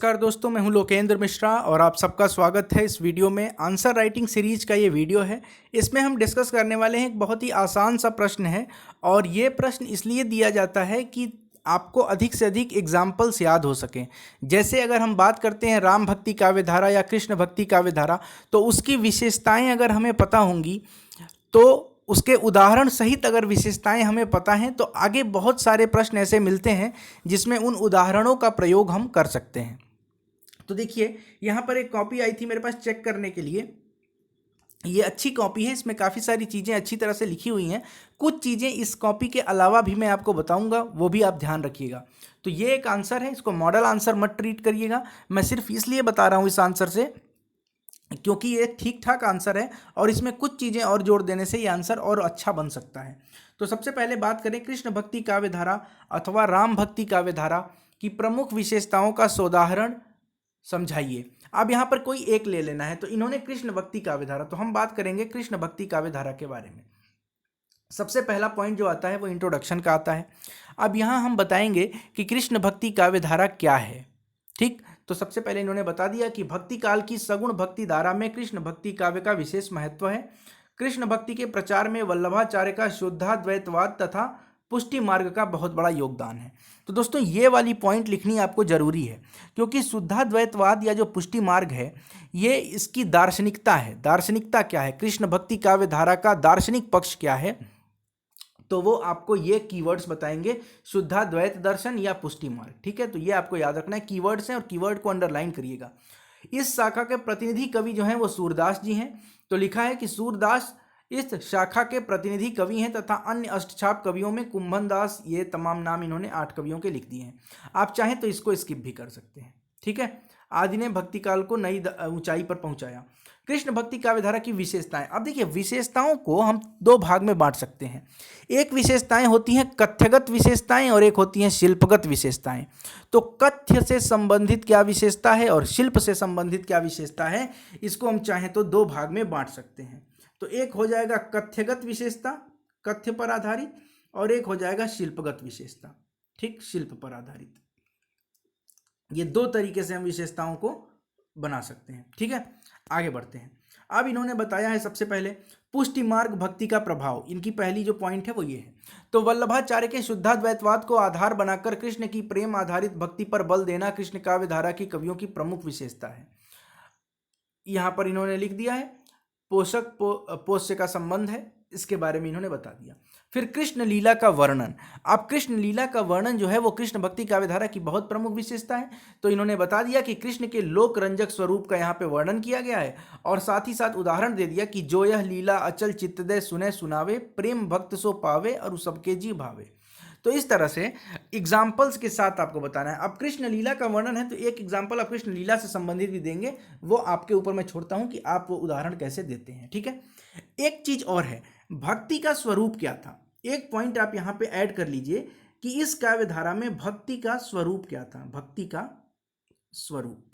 नमस्कार दोस्तों, मैं हूं लोकेंद्र मिश्रा और आप सबका स्वागत है इस वीडियो में। आंसर राइटिंग सीरीज का ये वीडियो है। इसमें हम डिस्कस करने वाले हैं एक बहुत ही आसान सा प्रश्न है और ये प्रश्न इसलिए दिया जाता है कि आपको अधिक से अधिक एग्जाम्पल्स याद हो सकें। जैसे अगर हम बात करते हैं राम भक्ति काव्य धारा या कृष्ण भक्ति काव्य धारा, तो उसकी विशेषताएँ अगर हमें पता होंगी तो उसके उदाहरण सहित अगर विशेषताएं हमें पता हैं तो आगे बहुत सारे प्रश्न ऐसे मिलते हैं जिसमें उन उदाहरणों का प्रयोग हम कर सकते हैं। तो देखिए, यहाँ पर एक कॉपी आई थी मेरे पास चेक करने के लिए। ये अच्छी कॉपी है, इसमें काफ़ी सारी चीज़ें अच्छी तरह से लिखी हुई हैं। कुछ चीज़ें इस कॉपी के अलावा भी मैं आपको बताऊंगा, वो भी आप ध्यान रखिएगा। तो ये एक आंसर है, इसको मॉडल आंसर मत ट्रीट करिएगा। मैं सिर्फ इसलिए बता रहा हूँ इस आंसर से क्योंकि ये ठीक ठाक आंसर है और इसमें कुछ चीज़ें और जोड़ देने से ये आंसर और अच्छा बन सकता है। तो सबसे पहले बात करें कृष्ण भक्ति काव्य धारा अथवा राम भक्ति काव्य धारा की प्रमुख विशेषताओं का सोदाहरण समझाइए। अब यहाँ पर कोई एक ले लेना है, तो इन्होंने कृष्ण भक्ति काव्य धारा, तो हम बात करेंगे कृष्ण भक्ति काव्य धारा के बारे में। सबसे पहला पॉइंट जो आता है वो इंट्रोडक्शन का आता है। अब यहाँ हम बताएंगे कि कृष्ण भक्ति काव्य धारा क्या है। ठीक, तो सबसे पहले इन्होंने बता दिया कि भक्ति काल की सगुण भक्ति धारा में कृष्ण भक्ति काव्य का विशेष महत्व है। कृष्ण भक्ति के प्रचार में वल्लभाचार्य का शुद्धाद्वैतवाद तथा पुष्टि मार्ग का बहुत बड़ा योगदान है। तो दोस्तों, ये वाली पॉइंट लिखनी आपको जरूरी है क्योंकि शुद्धाद्वैतवाद या जो पुष्टि मार्ग है ये इसकी दार्शनिकता है। दार्शनिकता क्या है, कृष्ण भक्ति काव्य धारा का दार्शनिक पक्ष क्या है, तो वो आपको ये कीवर्ड्स बताएंगे, शुद्धाद्वैत दर्शन या पुष्टि मार्ग। ठीक है, तो ये आपको याद रखना है, कीवर्ड्स हैं और कीवर्ड को अंडरलाइन करिएगा। इस शाखा के प्रतिनिधि कवि जो हैं वो सूरदास जी हैं। तो लिखा है कि सूरदास इस शाखा के प्रतिनिधि कवि हैं तथा अन्य अष्टछाप कवियों में कुंभन दास, ये तमाम नाम इन्होंने 8 कवियों के लिख दिए हैं। आप चाहें तो इसको स्किप भी कर सकते हैं। ठीक है, आदि ने भक्ति काल को नई ऊंचाई पर पहुंचाया। कृष्ण भक्ति काव्य धारा की विशेषताएं। अब देखिए, विशेषताओं को हम 2 भाग में बांट सकते हैं। एक विशेषताएं होती हैं कथ्यगत विशेषताएं और एक होती हैं शिल्पगत विशेषताएं। तो कथ्य से संबंधित क्या विशेषता है और शिल्प से संबंधित क्या विशेषता है, इसको हम चाहें तो 2 भाग में बांट सकते हैं। तो एक हो जाएगा कथ्यगत विशेषता, कथ्य पर आधारित, और एक हो जाएगा शिल्पगत विशेषता। ठीक, शिल्प पर आधारित। ये 2 तरीके से हम विशेषताओं को बना सकते हैं। ठीक है, आगे बढ़ते हैं। अब इन्होंने बताया है सबसे पहले पुष्टि मार्ग भक्ति का प्रभाव। इनकी पहली जो पॉइंट है वो ये है। तो वल्लभाचार्य के शुद्धाद्वैतवाद को आधार बनाकर कृष्ण की प्रेम आधारित भक्ति पर बल देना कृष्ण काव्य धारा की कवियों की प्रमुख विशेषता है। यहां पर इन्होंने लिख दिया है पोषक पोष्य का संबंध है, इसके बारे में इन्होंने बता दिया। फिर कृष्ण लीला का वर्णन। अब कृष्ण लीला का वर्णन जो है वो कृष्ण भक्ति काव्य धारा की बहुत प्रमुख विशेषता है। तो इन्होंने बता दिया कि कृष्ण के लोक रंजक स्वरूप का यहाँ पे वर्णन किया गया है और साथ ही साथ उदाहरण दे दिया कि जो यह लीला अचल चित्तदय सुने सुनावे, प्रेम भक्त सो पावे और सबके जी भावे। तो इस तरह से एग्जाम्पल्स के साथ आपको बताना है। अब कृष्ण लीला का वर्णन है तो एक एग्जाम्पल आप कृष्ण लीला से संबंधित भी देंगे, वो आपके ऊपर मैं छोड़ता हूं कि आप वो उदाहरण कैसे देते हैं। ठीक है, एक चीज और है, भक्ति का स्वरूप क्या था। एक पॉइंट आप यहां पे ऐड कर लीजिए कि इस काव्य धारा में भक्ति का स्वरूप क्या था। भक्ति का स्वरूप,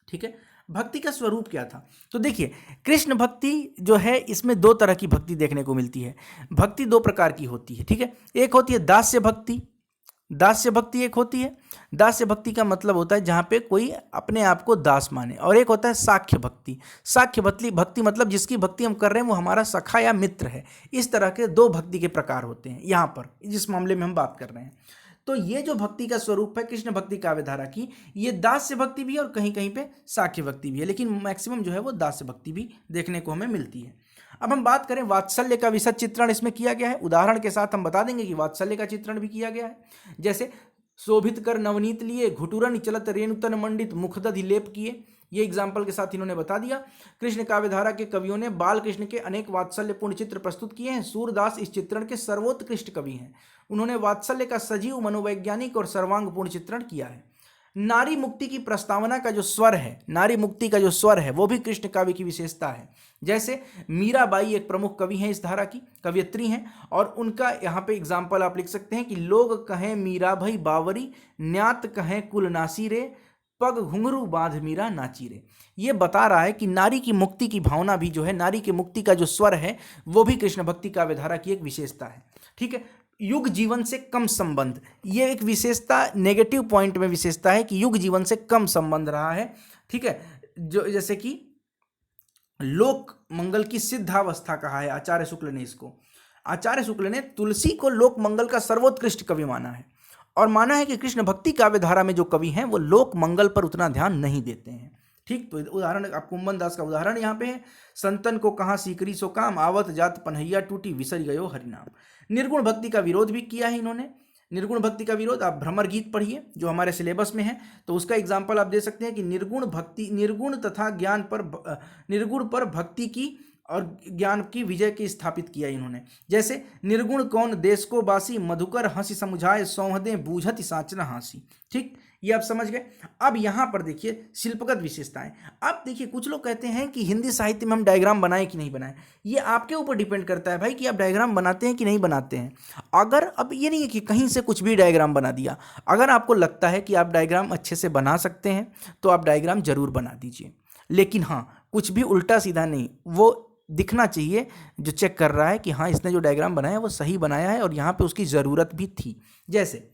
ठीक है, भक्ति का स्वरूप क्या था। तो देखिए, कृष्ण भक्ति जो है इसमें 2 तरह की भक्ति देखने को मिलती है। भक्ति 2 प्रकार की होती है। ठीक है, एक होती है दास्य भक्ति। दास्य भक्ति एक होती है। दास्य भक्ति का मतलब होता है जहाँ पे कोई अपने आप को दास माने, और एक होता है साख्य भक्ति। साख्य भक्ति मतलब जिसकी भक्ति हम कर रहे हैं वो हमारा सखा या मित्र है। इस तरह के 2 भक्ति के प्रकार होते हैं यहाँ पर, जिस मामले में हम बात कर रहे हैं। तो ये जो भक्ति का स्वरूप है कृष्ण भक्ति काव्य धारा की, ये दास्य भक्ति भी है और कहीं कहीं पे साख्य भक्ति भी है, लेकिन मैक्सिमम जो है वो दास्य भक्ति भी देखने को हमें मिलती है। अब हम बात करें वात्सल्य का विशद चित्रण इसमें किया गया है। उदाहरण के साथ हम बता देंगे कि वात्सल्य का चित्रण भी किया गया है। जैसे शोभित कर नवनीत लिए, घुटुरन चलत रेणुतन मंडित, मुखदधि लेप किए। ये एग्जाम्पल के साथ इन्होंने बता दिया। कृष्ण काव्य धारा के कवियों ने बाल कृष्ण के अनेक वात्सल्यपूर्ण चित्र प्रस्तुत किए हैं। सूरदास इस चित्रण के सर्वोत्कृष्ट कवि हैं। उन्होंने वात्सल्य का सजीव मनोवैज्ञानिक और सर्वांगपूर्ण चित्रण किया है। नारी मुक्ति की प्रस्तावना का जो स्वर है, नारी मुक्ति का जो स्वर है वो भी कृष्ण काव्य की विशेषता है। जैसे मीराबाई एक प्रमुख कवि हैं, इस धारा की कवियत्री हैं, और उनका यहाँ पे एग्जाम्पल आप लिख सकते हैं कि लोग कहें मीरा भई बावरी, न्यात कहें कुल नासी रे, पग घुंघरू बांध मीरा नाची रे। ये बता रहा है कि नारी की मुक्ति की भावना भी जो है, नारी की मुक्ति का जो स्वर है वो भी कृष्ण भक्ति काव्य धारा की एक विशेषता है। ठीक है, युग जीवन से कम संबंध, ये एक विशेषता, नेगेटिव पॉइंट में विशेषता है कि युग जीवन से कम संबंध रहा है। ठीक है, जो जैसे कि लोक मंगल की सिद्धावस्था कहा है आचार्य शुक्ल ने इसको। आचार्य शुक्ल ने तुलसी को लोक मंगल का सर्वोत्कृष्ट कवि माना है और माना है कि कृष्ण भक्ति काव्य धारा में जो कवि हैं वो लोक मंगल पर उतना ध्यान नहीं देते हैं। ठीक, तो उदाहरण आप कुंभन दास का उदाहरण यहाँ पे है, संतन को कहाँ सीकरी सो काम, आवत जात पन्हैया टूटी विसर गयो हरिनाम। निर्गुण भक्ति का विरोध भी किया है इन्होंने। निर्गुण भक्ति का विरोध आप भ्रमर गीत पढ़िए जो हमारे सिलेबस में है, तो उसका एग्जाम्पल आप दे सकते हैं कि निर्गुण भक्ति, निर्गुण तथा ज्ञान पर, निर्गुण पर भक्ति की और ज्ञान की विजय की स्थापित किया इन्होंने। जैसे निर्गुण कौन देश को बासी, मधुकर हंसी समुझाए सौहदे बूझत साचना हांसी। ठीक, ये आप समझ गए। अब यहाँ पर देखिए शिल्पगत विशेषताएं। अब देखिए कुछ लोग कहते हैं कि हिंदी साहित्य में हम डायग्राम बनाएं कि नहीं बनाएं, ये आपके ऊपर डिपेंड करता है भाई कि आप डायग्राम बनाते हैं कि नहीं बनाते हैं। अगर, अब ये नहीं है कि कहीं से कुछ भी डायग्राम बना दिया, अगर आपको लगता है कि आप डायग्राम अच्छे से बना सकते हैं तो आप डायग्राम जरूर बना दीजिए, लेकिन हाँ कुछ भी उल्टा सीधा नहीं, वो दिखना चाहिए जो चेक कर रहा है कि हाँ इसने जो डायग्राम बनाया है वो सही बनाया है और यहाँ पे उसकी ज़रूरत भी थी। जैसे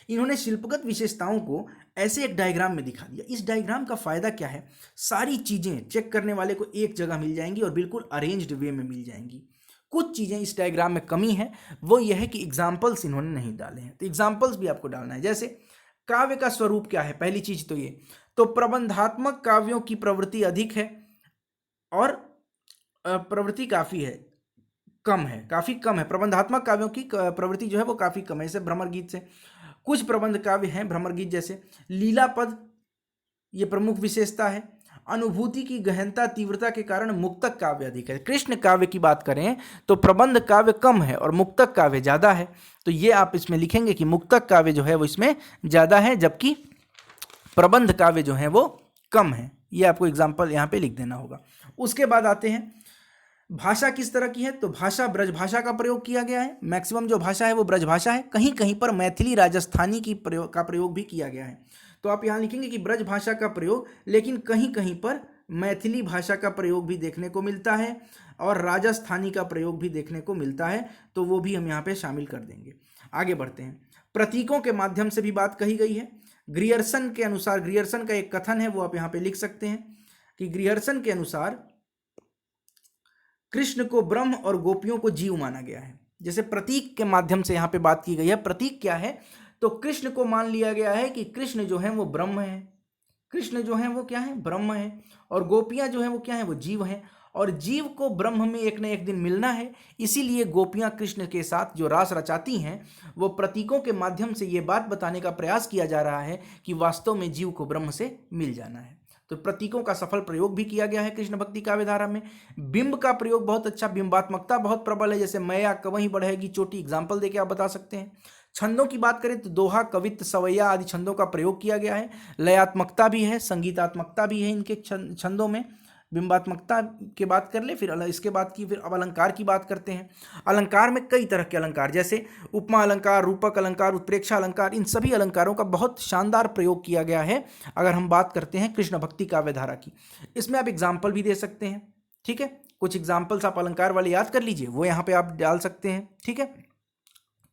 इन्होंने शिल्पगत विशेषताओं को ऐसे एक डायग्राम में दिखा दिया। इस डायग्राम का फायदा क्या है, सारी चीज़ें चेक करने वाले को एक जगह मिल जाएंगी और बिल्कुल अरेंज्ड वे में मिल जाएंगी। कुछ चीज़ें इस डायग्राम में कमी है, वो यह है कि एग्जाम्पल्स इन्होंने नहीं डाले हैं, तो एग्जाम्पल्स भी आपको डालना है। जैसे काव्य का स्वरूप क्या है, पहली चीज़ तो ये, तो प्रबंधात्मक काव्यों की प्रवृत्ति अधिक है और प्रवृत्ति काफ़ी है, कम है, काफ़ी कम है। प्रबंधात्मक काव्यों की प्रवृत्ति जो है वो काफ़ी कम है, जैसे भ्रमर गीत से। कुछ प्रबंध काव्य हैं भ्रमर गीत जैसे। लीला पद ये प्रमुख विशेषता है। अनुभूति की गहनता तीव्रता के कारण मुक्तक काव्य अधिक है। कृष्ण काव्य की बात करें तो प्रबंध काव्य कम है और मुक्तक काव्य ज़्यादा है, तो ये आप इसमें लिखेंगे कि मुक्तक काव्य जो है वो इसमें ज़्यादा है जबकि प्रबंध काव्य जो है वो कम है। ये आपको एग्जाम्पल यहाँ पे लिख देना होगा। उसके बाद आते हैं भाषा किस तरह की है, तो भाषा ब्रज भाषा का प्रयोग किया गया है। मैक्सिमम जो भाषा है वो ब्रज भाषा है, कहीं कहीं पर मैथिली राजस्थानी की प्रयोग भी किया गया है। तो आप यहाँ लिखेंगे कि ब्रज भाषा का प्रयोग, लेकिन कहीं कहीं पर मैथिली भाषा का प्रयोग भी देखने को मिलता है और राजस्थानी का प्रयोग भी देखने को मिलता है, तो वो भी हम यहाँ पे शामिल कर देंगे। आगे बढ़ते हैं। प्रतीकों के माध्यम से भी बात कही गई है। ग्रियर्सन के अनुसार, ग्रियर्सन का एक कथन है वो आप यहाँ पे लिख सकते हैं कि ग्रियर्सन के अनुसार कृष्ण को ब्रह्म और गोपियों को जीव माना गया है। जैसे प्रतीक के माध्यम से यहाँ पे बात की गई है। प्रतीक क्या है, तो कृष्ण को मान लिया गया है कि कृष्ण जो है वो ब्रह्म है, कृष्ण जो है वो क्या है, ब्रह्म है, और गोपियाँ जो है वो क्या है, वो जीव हैं, और जीव को ब्रह्म में एक न एक दिन मिलना है, इसीलिए गोपियाँ कृष्ण के साथ जो रास रचाती हैं वो प्रतीकों के माध्यम से ये बात बताने का प्रयास किया जा रहा है कि वास्तव में जीव को ब्रह्म से मिल जाना है। तो प्रतीकों का सफल प्रयोग भी किया गया है कृष्ण भक्ति काव्य धारा में। बिंब का प्रयोग बहुत अच्छा, बिंबात्मकता बहुत प्रबल है, जैसे मैया कवहीं बढ़ेगी चोटी, एग्जाम्पल देके आप बता सकते हैं। छंदों की बात करें तो दोहा, कवित्त, सवैया आदि छंदों का प्रयोग किया गया है। लयात्मकता भी है, संगीतात्मकता भी है इनके छंदों में। बिंबात्मकता की बात कर ले, फिर इसके बाद की फिर अब अलंकार की बात करते हैं। अलंकार में कई तरह के अलंकार, जैसे उपमा अलंकार, रूपक अलंकार, उत्प्रेक्षा अलंकार, इन सभी अलंकारों का बहुत शानदार प्रयोग किया गया है अगर हम बात करते हैं कृष्ण भक्ति काव्य धारा की। इसमें आप एग्जाम्पल भी दे सकते हैं। ठीक है, कुछ एग्जाम्पल्स आप अलंकार वाले याद कर लीजिए, वो यहाँ पे आप डाल सकते हैं। ठीक है,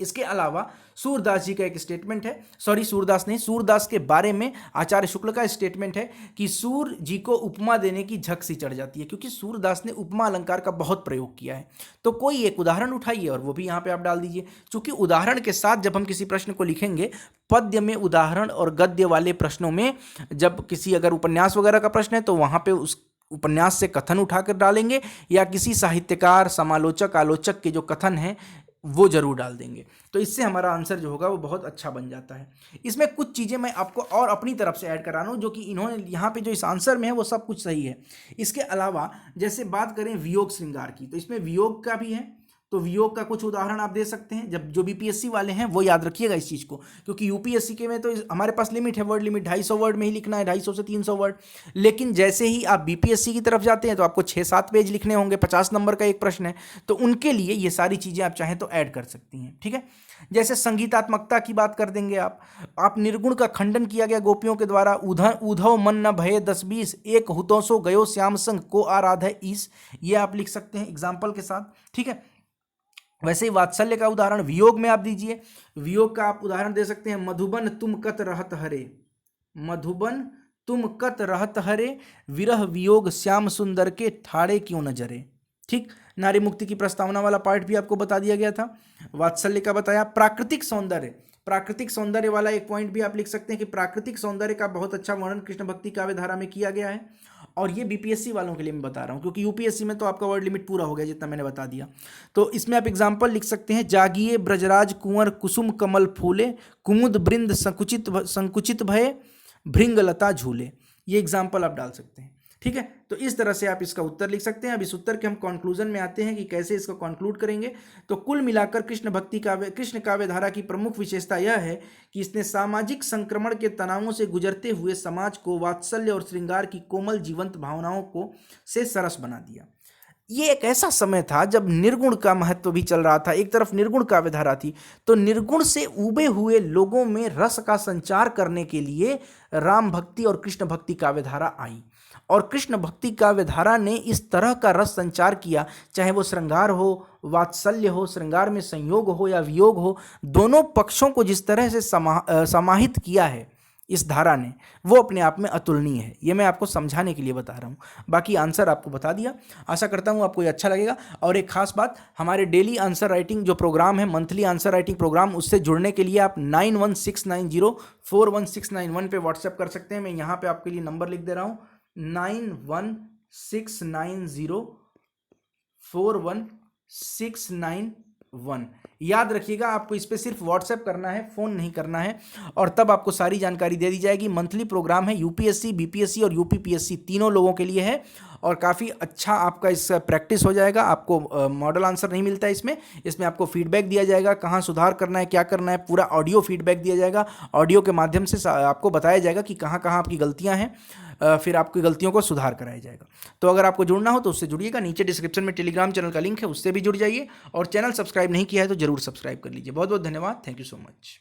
इसके अलावा सूरदास जी का एक स्टेटमेंट है, सूरदास नहीं, सूरदास के बारे में आचार्य शुक्ल का स्टेटमेंट है कि सूर जी को उपमा देने की झक सी चढ़ जाती है, क्योंकि सूरदास ने उपमा अलंकार का बहुत प्रयोग किया है। तो कोई एक उदाहरण उठाइए और वो भी यहाँ पे आप डाल दीजिए, क्योंकि उदाहरण के साथ जब हम किसी प्रश्न को लिखेंगे, पद्य में उदाहरण और गद्य वाले प्रश्नों में जब किसी अगर उपन्यास वगैरह का प्रश्न है तो वहाँ पे उस उपन्यास से कथन उठाकर डालेंगे, या किसी साहित्यकार, समालोचक, आलोचक के जो कथन हैं वो जरूर डाल देंगे, तो इससे हमारा आंसर जो होगा वो बहुत अच्छा बन जाता है। इसमें कुछ चीज़ें मैं आपको और अपनी तरफ से ऐड करा रहा हूँ, जो कि इन्होंने यहाँ पे जो इस आंसर में है वो सब कुछ सही है। इसके अलावा जैसे बात करें वियोग श्रृंगार की, तो इसमें वियोग का भी है, तो वियोग का कुछ उदाहरण आप दे सकते हैं। जब जो बीपीएससी वाले हैं वो याद रखिएगा इस चीज़ को, क्योंकि यूपीएससी के में तो हमारे पास लिमिट है, वर्ड लिमिट 250 वर्ड में ही लिखना है, 250 से 300 वर्ड। लेकिन जैसे ही आप बीपीएससी की तरफ जाते हैं तो आपको 6-7 पेज लिखने होंगे, 50 नंबर का एक प्रश्न है, तो उनके लिए ये सारी चीज़ें आप चाहें तो ऐड कर सकती हैं। ठीक है, जैसे संगीतात्मकता की बात कर देंगे आप निर्गुण का खंडन किया गया गोपियों के द्वारा, उधव मन न भये 10-20, एक हुतों सो गयो श्याम संग को आराध है ईस, ये आप लिख सकते हैं एग्जाम्पल के साथ। ठीक है, वैसे ही वात्सल्य का उदाहरण वियोग में आप दीजिए। वियोग का आप उदाहरण दे सकते हैं, मधुबन तुम कत रहत हरे, मधुबन तुम कत रहत हरे, विरह वियोग श्याम सुंदर के ठाड़े क्यों न जरे। ठीक, नारी मुक्ति की प्रस्तावना वाला पार्ट भी आपको बता दिया गया था। वात्सल्य का बताया। प्राकृतिक सौंदर्य, प्राकृतिक सौंदर्य वाला एक पॉइंट भी आप लिख सकते हैं कि प्राकृतिक सौंदर्य का बहुत अच्छा वर्णन कृष्ण भक्ति काव्य धारा में किया गया है। और ये बीपीएससी वालों के लिए मैं बता रहा हूँ, क्योंकि यूपीएससी में तो आपका वर्ड लिमिट पूरा हो गया जितना मैंने बता दिया। तो इसमें आप एग्जाम्पल लिख सकते हैं, जागिए ब्रजराज कुंवर कुसुम कमल फूले, कुमुद बृंद संकुचित भये, भृंगलता झूले। ये एग्जाम्पल आप डाल सकते हैं। ठीक है, तो इस तरह से आप इसका उत्तर लिख सकते हैं। अब इस उत्तर के हम कंक्लूजन में आते हैं कि कैसे इसको कंक्लूड करेंगे। तो कुल मिलाकर कृष्ण काव्य धारा की प्रमुख विशेषता यह है कि इसने सामाजिक संक्रमण के तनावों से गुजरते हुए समाज को वात्सल्य और श्रृंगार की कोमल जीवंत भावनाओं को से सरस बना दिया। ये एक ऐसा समय था जब निर्गुण का महत्व भी चल रहा था। एक तरफ निर्गुण काव्य धारा थी, तो निर्गुण से उबे हुए लोगों में रस का संचार करने के लिए राम भक्ति और कृष्ण भक्ति काव्य धारा आई। और कृष्ण भक्ति काव्य धारा ने इस तरह का रस संचार किया, चाहे वो श्रृंगार हो, वात्सल्य हो, श्रृंगार में संयोग हो या वियोग हो, दोनों पक्षों को जिस तरह से समाहित किया है इस धारा ने, वो अपने आप में अतुलनीय है। ये मैं आपको समझाने के लिए बता रहा हूँ। बाकी आंसर आपको बता दिया। आशा करता हूँ आपको ये अच्छा लगेगा। और एक खास बात, हमारे डेली आंसर राइटिंग जो प्रोग्राम है, मंथली आंसर राइटिंग प्रोग्राम, उससे जुड़ने के लिए आप 9169041691 पे व्हाट्सएप कर सकते हैं। मैं यहाँ पे आपके लिए नंबर लिख दे रहा हूँ, 9169041691। याद रखिएगा, आपको इस पर सिर्फ व्हाट्सएप करना है, फ़ोन नहीं करना है, और तब आपको सारी जानकारी दे दी जाएगी। मंथली प्रोग्राम है, यूपीएससी, बीपीएससी और यूपीपीएससी तीनों लोगों के लिए है, और काफ़ी अच्छा आपका इसका प्रैक्टिस हो जाएगा। आपको मॉडल आंसर नहीं मिलता है इसमें आपको फीडबैक दिया जाएगा, कहाँ सुधार करना है, क्या करना है, पूरा ऑडियो फीडबैक दिया जाएगा। ऑडियो के माध्यम से आपको बताया जाएगा कि कहाँ कहाँ आपकी गलतियाँ हैं, फिर आपकी गलतियों को सुधार कराया जाएगा। तो अगर आपको जुड़ना हो तो उससे जुड़िएगा। नीचे डिस्क्रिप्शन में टेलीग्राम चैनल का लिंक है, उससे भी जुड़ जाइए, और चैनल सब्सक्राइब नहीं किया है तो जरूर सब्सक्राइब कर लीजिए। बहुत बहुत धन्यवाद। Thank you so much.